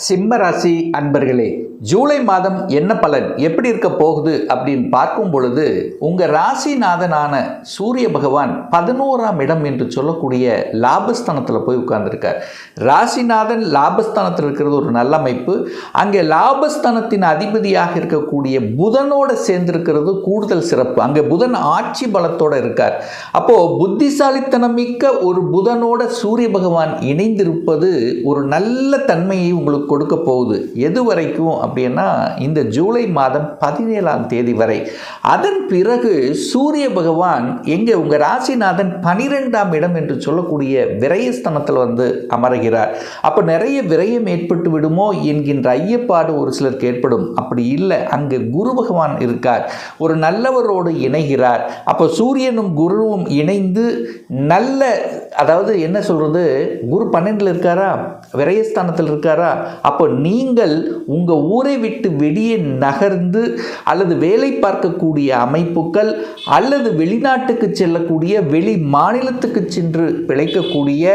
சிம்ம ராசி அன்பர்களே, ஜூலை மாதம் என்ன பலன் எப்படி இருக்க போகுது அப்படின்னு பார்க்கும் பொழுது உங்கள் ராசிநாதனான சூரிய பகவான் 11ஆம் இடம் என்று சொல்லக்கூடிய லாபஸ்தானத்தில் போய் உட்கார்ந்துருக்கார். ராசிநாதன் லாபஸ்தானத்தில் இருக்கிறது ஒரு நல்ல அமைப்பு. அங்கே லாபஸ்தானத்தின் அதிபதியாக இருக்கக்கூடிய புதனோடு சேர்ந்திருக்கிறது கூடுதல் சிறப்பு. அங்கே புதன் ஆட்சி பலத்தோடு இருக்கார். அப்போது புத்திசாலித்தனம் மிக்க ஒரு புதனோட சூரிய பகவான் இணைந்திருப்பது ஒரு நல்ல தன்மையை உங்களுக்கு கொடுக்க போகுது. எது வரைக்கும் அப்படின்னா இந்த ஜூலை மாதம் 17ஆம் தேதி வரை. அதன் பிறகு சூரிய பகவான் எங்கே உங்கள் ராசிநாதன் 12ஆம் இடம் என்று சொல்லக்கூடிய விரயஸ்தானத்தில் வந்து அமர்கிறார். அப்போ நிறைய விரயம் ஏற்பட்டு விடுமோ என்கின்ற ஐயப்பாடு ஒரு சிலருக்கு ஏற்படும். அப்படி இல்லை, அங்கே குரு பகவான் இருக்கார், ஒரு நல்லவரோடு இணைகிறார். அப்போ சூரியனும் குருவும் இணைந்து நல்ல, அதாவது என்ன சொல்கிறது, குரு 12ல் இருக்காரா, விரயஸ்தானத்தில் இருக்காரா. அப்போ நீங்கள் உங்கள் ஊரை விட்டு வெளியே நகர்ந்து அல்லது வேலை பார்க்கக்கூடிய அமைப்புகள் அல்லது வெளிநாட்டுக்கு செல்லக்கூடிய, வெளி மாநிலத்துக்கு சென்று பிழைக்கக்கூடிய,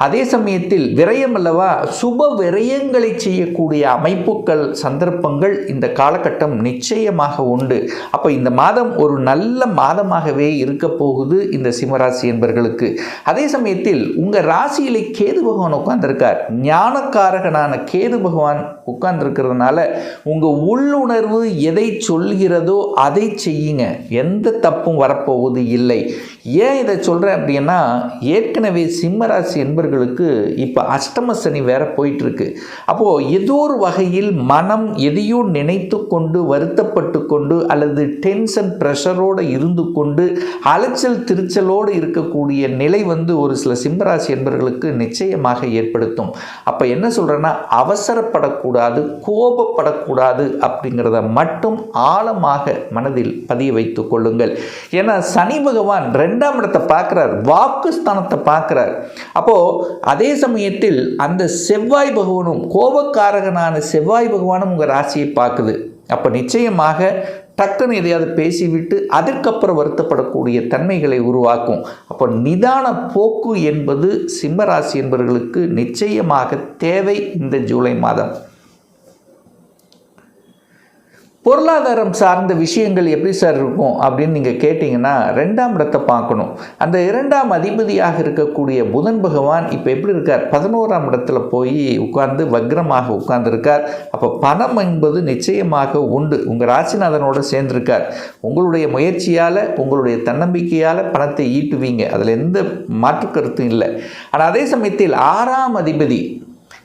அதே சமயத்தில் விரயம் அல்லவா, சுப விரயங்களை செய்யக்கூடிய அமைப்புகள், சந்தர்ப்பங்கள் இந்த காலகட்டம் நிச்சயமாக உண்டு. அப்போ இந்த மாதம் ஒரு நல்ல மாதமாகவே இருக்க போகுது இந்த சிம்மராசி என்பர்களுக்கு. அதே சமயத்தில் உங்கள் ராசியிலே கேது பகவான் உட்கார்ந்திருக்கார். ஞானக்காரகனான கேது பகவான் உட்கார்ந்துருக்கிறதுனால உங்கள் உள்ளுணர்வு எதை சொல்கிறதோ அதை செய்யுங்க. எந்த தப்பும் வரப்போவது இல்லை. ஏன் இதை சொல்கிறேன் அப்படின்னா, ஏற்கனவே சிம்மராசி என்பர்களுக்கு இப்போ அஷ்டம சனி வேற போயிட்டுருக்கு. அப்போது ஏதோ ஒரு வகையில் மனம் எதையோ நினைத்து கொண்டு வருத்தப்பட்டு கொண்டு அல்லது டென்ஷன் ப்ரெஷரோடு இருந்து கொண்டு அலைச்சல் திருச்சலோடு இருக்கக்கூடிய நிலை வந்து ஒரு சில சிம்மராசி என்பர்களுக்கு நிச்சயமாக ஏற்படுத்தும். அப்போ என்ன சொல்கிறேன்னா, அவசரப்படக்கூடாது, கோபப்படக்கூடாது அப்படிங்கிறத மட்டும் ஆழமாக மனதில் பதிய வைத்துக் கொள்ளுங்கள். ஏன்னா சனி பகவான் 2ஆம் இடத்தை பார்க்குறார், வாக்குஸ்தானத்தை பார்க்குறார். அப்போது அதே சமயத்தில் அந்த செவ்வாய் பகவானும், கோபக்காரகனான செவ்வாய் பகவானும் உங்கள் ராசியை பார்க்குது. அப்போ நிச்சயமாக டக்குன்னு எதையாவது பேசிவிட்டு அதற்கப்புறம் வருத்தப்படக்கூடிய தன்மைகளை உருவாக்கும். அப்போ நிதான போக்கு என்பது சிம்மராசி என்பவர்களுக்கு நிச்சயமாக தேவை இந்த ஜூலை மாதம். பொருளாதாரம் சார்ந்த விஷயங்கள் எப்படி சார் இருக்கும் அப்படின்னு நீங்கள் கேட்டிங்கன்னா, 2ஆம் இடத்தை பார்க்கணும். அந்த 2ஆம் அதிபதியாக இருக்கக்கூடிய புதன் பகவான் இப்போ எப்படி இருக்கார், 11ஆம் இடத்துல போய் உட்கார்ந்து வக்ரமாக உட்கார்ந்துருக்கார். அப்போ பணம் என்பது நிச்சயமாக உண்டு. உங்கள் ராசிநாதனோடு சேர்ந்திருக்கார். உங்களுடைய முயற்சியால், உங்களுடைய தன்னம்பிக்கையால் பணத்தை ஈட்டுவீங்க, அதில் எந்த மாற்று கருத்தும் இல்லை. ஆனால் அதே சமயத்தில் 6ஆம் அதிபதி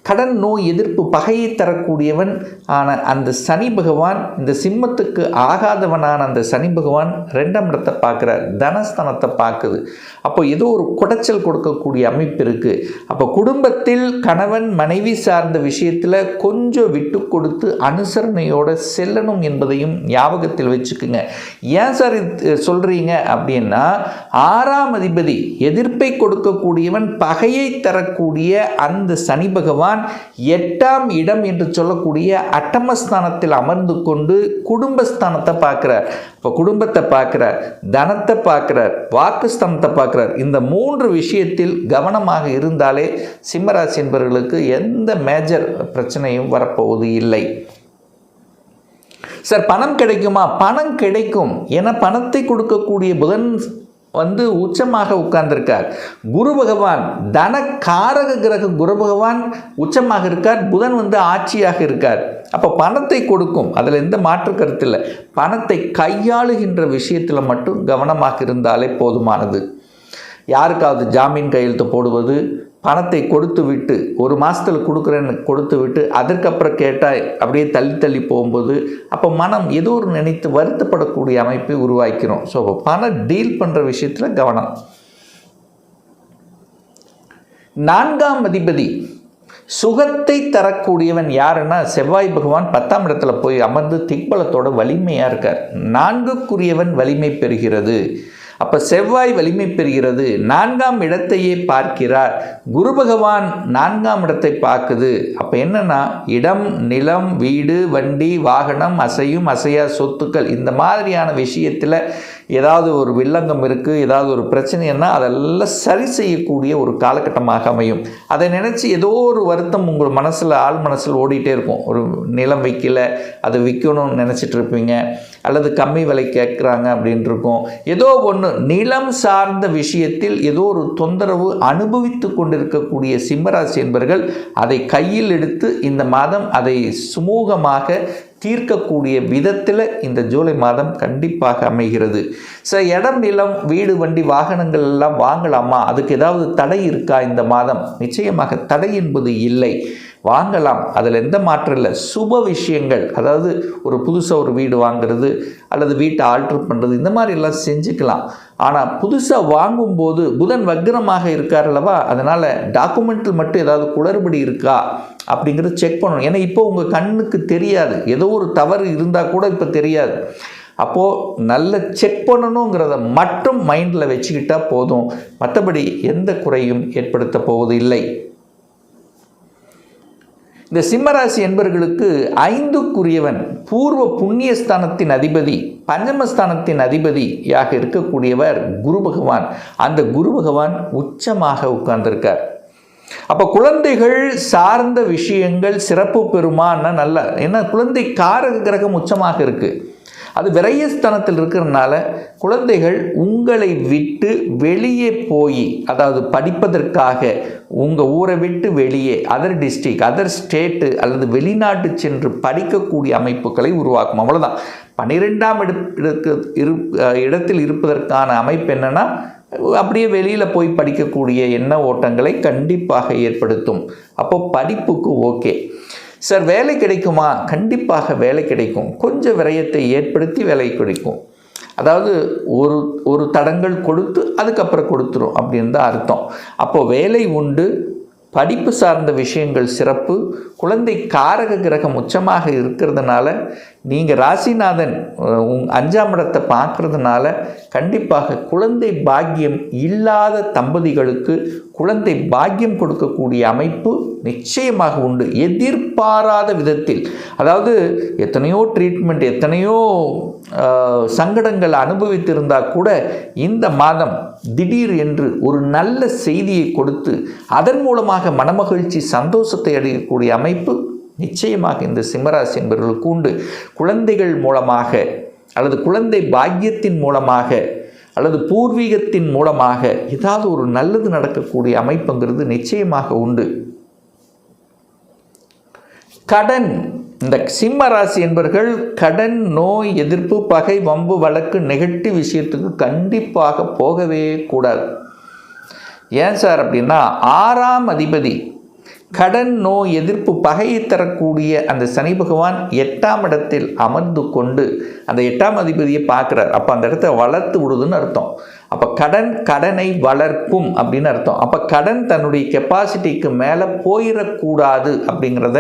கடன், நோய், எதிர்ப்பு, பகையை தரக்கூடியவன் ஆன அந்த சனி பகவான், இந்த சிம்மத்துக்கு ஆகாதவனான அந்த சனி பகவான் 2ஆம் இடத்தை பார்க்குறார், தனஸ்தானத்தை பார்க்குது. அப்போ ஏதோ ஒரு குடைச்சல் கொடுக்கக்கூடிய அமைப்பு இருக்குது. அப்போ குடும்பத்தில் கணவன் மனைவி சார்ந்த விஷயத்தில் கொஞ்சம் விட்டு கொடுத்து அனுசரணையோடு செல்லணும் என்பதையும் ஞாபகத்தில் வச்சுக்குங்க. ஏன் சார் இது சொல்கிறீங்க அப்படின்னா, 6ஆம் அதிபதி எதிர்ப்பை கொடுக்கக்கூடியவன், பகையை தரக்கூடிய அந்த சனி பகவான் 8ஆம் இடம் என்று சொல்லக்கூடிய அட்டமஸ்தானத்தில் அமர்ந்து கொண்டு குடும்பஸ்தானத்தை பார்க்கிறார். இப்போ குடும்பத்தை பார்க்கிறார், தனத்தை பார்க்கிறார், வாக்குஸ்தானத்தை பார்க்கிறார். இந்த 3 விஷயத்தில் கவனமாக இருந்தாலே சிம்மராசி என்பவர்களுக்கு எந்த மேஜர் பிரச்சனையும் வரப்போவது இல்லை. சார் பணம் கிடைக்குமா? பணம் கிடைக்கும். ஏன்னா பணத்தை கொடுக்கக்கூடிய புதன் வந்து உச்சமாக உட்கார்ந்திருக்கார். குரு பகவான், தன காரக கிரக குரு பகவான் உச்சமாக இருக்கார். புதன் வந்து ஆட்சியாக இருக்கார். அப்போ பணத்தை கொடுக்கும், அதில் எந்த மாற்று கருத்து இல்லை. பணத்தை கையாளுகின்ற விஷயத்தில் மட்டும் கவனமாக இருந்தாலே போதுமானது. யாருக்காவது ஜாமீன் கையெழுத்து போடுவது, பணத்தை கொடுத்து விட்டு 1 மாதத்தில் கொடுக்குறேன்னு கொடுத்து விட்டு அதற்கப்புறம் கேட்டால் அப்படியே தள்ளி போகும்போது அப்போ மனம் ஏதோ ஒரு நினைத்து வருத்தப்படக்கூடிய அமைப்பை உருவாக்கிறோம். ஸோ பணம் டீல் பண்ணுற விஷயத்தில் கவனம். 4ஆம் அதிபதி சுகத்தை தரக்கூடியவன் யாருன்னா செவ்வாய் பகவான் 10ஆம் இடத்துல போய் அமர்ந்து திக்பலத்தோட வலிமையாக இருக்கார். 4க்குரியவன் வலிமை பெறுகிறது. அப்போ அப்போ செவ்வாய் வலிமை பெறுகிறது, 4ஆம் இடத்தையே பார்க்கிறார். குரு பகவான் 4ஆம் இடத்தை பார்க்குது. அப்போ என்னன்னா, இடம், நிலம், வீடு, வண்டி, வாகனம், அசையும் அசையா சொத்துக்கள், இந்த மாதிரியான விஷயத்தில் ஏதாவது ஒரு வில்லங்கம் இருக்குது, ஏதாவது ஒரு பிரச்சனைன்னா அதெல்லாம் சரி செய்யக்கூடிய ஒரு காலகட்டமாக அமையும். அதை நினச்சி ஏதோ ஒரு வருத்தம் உங்கள் மனசில், ஆள் மனசில் ஓடிட்டே இருக்கும். ஒரு நிலம் விற்கல, அதை விற்கணும்னு நினச்சிட்டு இருப்பீங்க, அல்லது கம்மி விலை கேட்குறாங்க அப்படின்ட்டு இருக்கும். ஏதோ ஒன்று நிலம் சார்ந்த விஷயத்தில் ஏதோ ஒரு தொந்தரவு அனுபவித்து கொண்டிருக்கக்கூடிய சிம்மராசி என்பர்கள் அதை கையில் எடுத்து இந்த மாதம் அதை சுமூகமாக தீர்க்கக்கூடிய விதத்தில் இந்த ஜூலை மாதம் கண்டிப்பாக அமைகிறது. இடம், நிலம், வீடு, வண்டி, வாகனங்கள் எல்லாம் வாங்கலாமா? அதுக்கு ஏதாவது தடை இருக்கா இந்த மாதம்? நிச்சயமாக தடை என்பது இல்லை, வாங்கலாம், அதில் எந்த மாற்றம் இல்லை. சுப விஷயங்கள், அதாவது ஒரு புதுசாக ஒரு வீடு வாங்குறது அல்லது வீட்டை ஆல்ட்ரு பண்ணுறது, இந்த மாதிரி எல்லாம் செஞ்சுக்கலாம். ஆனால் புதுசாக வாங்கும்போது புதன் வக்ரமாக இருக்கார் அல்லவா, அதனால் டாக்குமெண்ட்டில் மட்டும் ஏதாவது குளறுபடி இருக்கா அப்படிங்கிறது செக் பண்ணணும். ஏன்னா இப்போ உங்கள் கண்ணுக்கு தெரியாது, ஏதோ ஒரு தவறு இருந்தால் கூட இப்போ தெரியாது. அப்போது நல்ல செக் பண்ணணுங்கிறத மட்டும் மைண்டில் வச்சுக்கிட்டால் போதும், மற்றபடி எந்த குறையும் ஏற்படுத்த போவது இல்லை. இந்த சிம்மராசி என்பவர்களுக்கு 5க்குரியவன் பூர்வ புண்ணியஸ்தானத்தின் அதிபதி, பஞ்சமஸ்தானத்தின் அதிபதியாக இருக்கக்கூடியவர் குரு பகவான். அந்த குரு பகவான் உச்சமாக உட்கார்ந்திருக்கார். அப்போ குழந்தைகள் சார்ந்த விஷயங்கள் சிறப்பு பெறுமான்னா நல்லா, ஏன்னா குழந்தை காரக கிரகம் உச்சமாக இருக்குது, அது விரயஸ்தானத்தில் இருக்கிறதுனால குழந்தைகள் உங்களை விட்டு வெளியே போய், அதாவது படிப்பதற்காக உங்கள் ஊரை விட்டு வெளியே அதர் டிஸ்ட்ரிக்ட், அதர் ஸ்டேட்டு அல்லது வெளிநாட்டு சென்று படிக்கக்கூடிய அமைப்புகளை உருவாக்கும். அவ்வளோதான். 12ஆம் இடத்தில் இருப்பதற்கான அமைப்பு என்னென்னா, அப்படியே வெளியில் போய் படிக்கக்கூடிய எண்ண ஓட்டங்களை கண்டிப்பாக ஏற்படுத்தும். அப்போது படிப்புக்கு ஓகே. சார் வேலை கிடைக்குமா? கண்டிப்பாக வேலை கிடைக்கும். கொஞ்சம் விரயத்தை ஏற்படுத்தி வேலை கிடைக்கும். அதாவது ஒரு தடங்கள் கொடுத்து அதுக்கப்புறம் கொடுத்துரும் அப்படின்னு தான் அர்த்தம். அப்போது வேலை உண்டு, படிப்பு சார்ந்த விஷயங்கள் சிறப்பு. குழந்தை காரக கிரகம் உச்சமாக இருக்கிறதுனால, நீங்கள் ராசிநாதன் 5ஆம் இடத்தை பார்க்கறதுனால கண்டிப்பாக குழந்தை பாக்கியம் இல்லாத தம்பதிகளுக்கு குழந்தை பாக்கியம் கொடுக்கக்கூடிய அமைப்பு நிச்சயமாக உண்டு. எதிர்பாராத விதத்தில், அதாவது எத்தனையோ ட்ரீட்மெண்ட், எத்தனையோ சங்கடங்கள் அனுபவித்திருந்தால் கூட இந்த மாதம் திடீர் என்று ஒரு நல்ல செய்தியை கொடுத்து அதன் மூலமாக மனமகிழ்ச்சி, சந்தோஷத்தை அடையக்கூடிய அமைப்பு நிச்சயமாக இந்த சிம்மராசி என்பவர்களுக்கு உண்டு. குழந்தைகள் மூலமாக அல்லது குழந்தை பாக்கியத்தின் மூலமாக அல்லது பூர்வீகத்தின் மூலமாக ஏதாவது ஒரு நல்லது நடக்கக்கூடிய அமைப்புங்கிறது நிச்சயமாக உண்டு. கடன், இந்த சிம்ம ராசி என்பவர்கள் கடன், நோய் எதிர்ப்பு, பகை, வம்பு, வழக்கு, நெகட்டிவ் விஷயத்துக்கு கண்டிப்பாக போகவே கூடாது. ஏன் சார் அப்படின்னா, 6ஆம் அதிபதி கடன், நோய் எதிர்ப்பு, பகையை தரக்கூடிய அந்த சனி பகவான் 8ஆம் இடத்தில் அமர்ந்து கொண்டு அந்த 8ஆம் அதிபதியை பார்க்குறார். அப்போ அந்த இடத்த வளர்த்து விடுதுன்னு அர்த்தம். அப்போ கடனை வளர்க்கும் அப்படின்னு அர்த்தம். அப்போ கடன் தன்னுடைய கெப்பாசிட்டிக்கு மேலே போயிடக்கூடாது அப்படிங்கிறத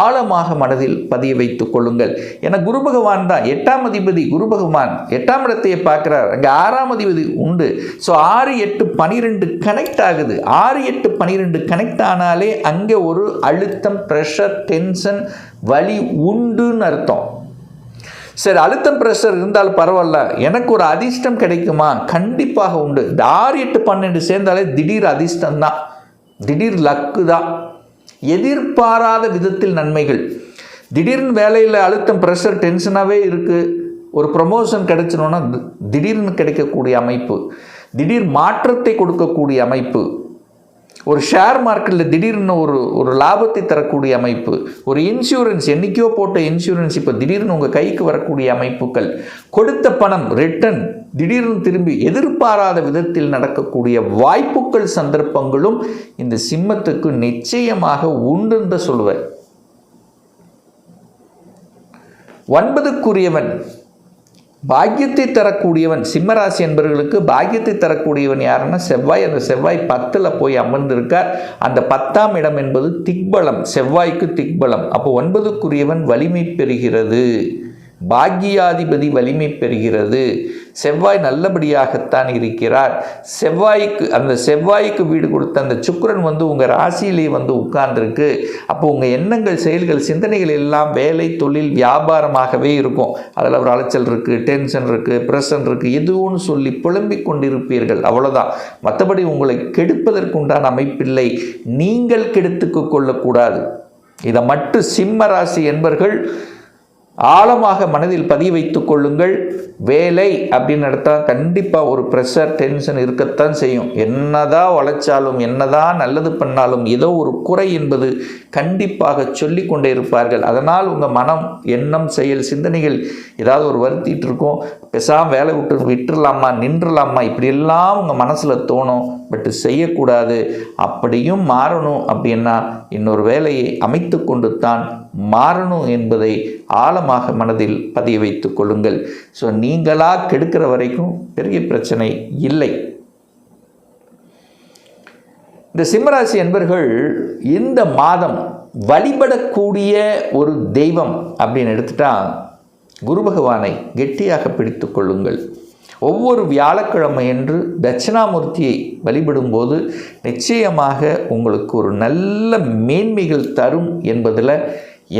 ஆழமாக மனதில் பதிய வைத்து கொள்ளுங்கள். ஏன்னா குரு பகவான் தான் 8ஆம் அதிபதி. குரு பகவான் 8ஆம் இடத்தையே பார்க்குறார். அங்கே 6ஆம் அதிபதி உண்டு. ஸோ 6, 8, 12 கனெக்ட் ஆகுது. 6, 8, 12 கனெக்ட் ஆனாலே அங்கே ஒரு அழுத்தம், ப்ரெஷர், டென்ஷன், வலி உண்டுன்னு அர்த்தம். சரி, அழுத்தம் ப்ரெஷர் இருந்தாலும் பரவாயில்ல, எனக்கு ஒரு அதிர்ஷ்டம் கிடைக்குமா? கண்டிப்பாக உண்டு. இந்த 6, 8, 12 சேர்ந்தாலே திடீர் அதிர்ஷ்டம் தான், திடீர் லக்கு தான். எதிர்பாராத விதத்தில் நன்மைகள். திடீர்னு வேலையில் அழுத்தம், ப்ரெஷர், டென்ஷனாகவே இருக்குது, ஒரு ப்ரமோஷன் கிடைச்சினோன்னா திடீர்னு கிடைக்கக்கூடிய அமைப்பு, திடீர் மாற்றத்தை கொடுக்கக்கூடிய அமைப்பு, ஒரு ஷேர் மார்க்கெட்டில் திடீர்னு ஒரு லாபத்தை தரக்கூடிய அமைப்பு, ஒரு இன்சூரன்ஸ், என்றைக்கோ போட்ட இன்சூரன்ஸ் இப்போ திடீர்னு உங்கள் கைக்கு வரக்கூடிய அமைப்புகள், கொடுத்த பணம் ரிட்டர்ன் திடீர்னு திரும்பி எதிர்பாராத விதத்தில் நடக்கக்கூடிய வாய்ப்புகள், சந்தர்ப்பங்களும் இந்த சிம்மத்துக்கு நிச்சயமாக உண்டுன்னு சொல்லுவேன். 9க்குரியவன் பாக்கியத்தை தரக்கூடியவன். சிம்மராசி என்பவர்களுக்கு பாக்கியத்தை தரக்கூடியவன் யாருன்னா செவ்வாய். அந்த செவ்வாய் 10ல் போய் அமர்ந்திருக்கார். அந்த 10ஆம் இடம் என்பது திக்பலம், செவ்வாய்க்கு திக்பலம். அப்போ 9க்குரியவன் வலிமை பெறுகிறது. பாக்கியாதிபதி வலிமை பெறுகிறது. செவ்வாய் நல்லபடியாகத்தான் இருக்கிறார். செவ்வாய்க்கு வீடு கொடுத்த அந்த சுக்கிரன் உங்கள் ராசியிலே உட்கார்ந்துருக்கு. அப்போ உங்கள் எண்ணங்கள், செயல்கள், சிந்தனைகள் எல்லாம் வேலை, தொழில், வியாபாரமாகவே இருக்கும். அதில் ஒரு அலைச்சல் இருக்குது, டென்ஷன் இருக்குது, பிரஷன் இருக்குது, எதுவும் சொல்லி புலம்பிக் கொண்டிருப்பீர்கள். அவ்வளோதான். மற்றபடி உங்களை கெடுப்பதற்குண்டான அமைப்பில்லை. நீங்கள் கெடுத்துக்கு கொள்ளக்கூடாது. இதை மட்டும் சிம்ம ராசி என்பர்கள் ஆழமாக மனதில் பதிய வைத்துக் கொள்ளுங்கள். வேலை அப்படின்னு எடுத்தால் கண்டிப்பாக ஒரு ப்ரெஷர், டென்ஷன் இருக்கத்தான் செய்யும். என்னதான் உழைச்சாலும், என்னதான் நல்லது பண்ணாலும் ஏதோ ஒரு குறை என்பது கண்டிப்பாக சொல்லி கொண்டே இருப்பார்கள். அதனால் உங்கள் மனம், எண்ணம், செயல், சிந்தனைகள் ஏதாவது ஒரு வருத்திட்டு இருக்கும். பேசாமல் வேலை விட்டுறலாமா, நின்றுலாமா, இப்படியெல்லாம் உங்கள் மனசில் தோணும். பட் செய்யக்கூடாது. அப்படியும் மாறணும் அப்படின்னா இன்னொரு வேலையை அமைத்து கொண்டு தான் மாறணும் என்பதை ஆழமாக மனதில் பதிய வைத்துக் கொள்ளுங்கள். ஸோ நீங்களாக கெடுக்கிற வரைக்கும் பெரிய பிரச்சனை இல்லை. இந்த சிம்மராசி என்பர்கள் இந்த மாதம் வழிபடக்கூடிய ஒரு தெய்வம் அப்படின்னு எடுத்துட்டா குரு பகவானை கெட்டியாக பிடித்து கொள்ளுங்கள். ஒவ்வொரு வியாழக்கிழமையன்று தட்சிணாமூர்த்தியை வழிபடும்போது நிச்சயமாக உங்களுக்கு ஒரு நல்ல மேன்மைகள் தரும் என்பதில்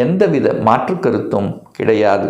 எந்தவித மாற்று கருத்தும் கிடையாது.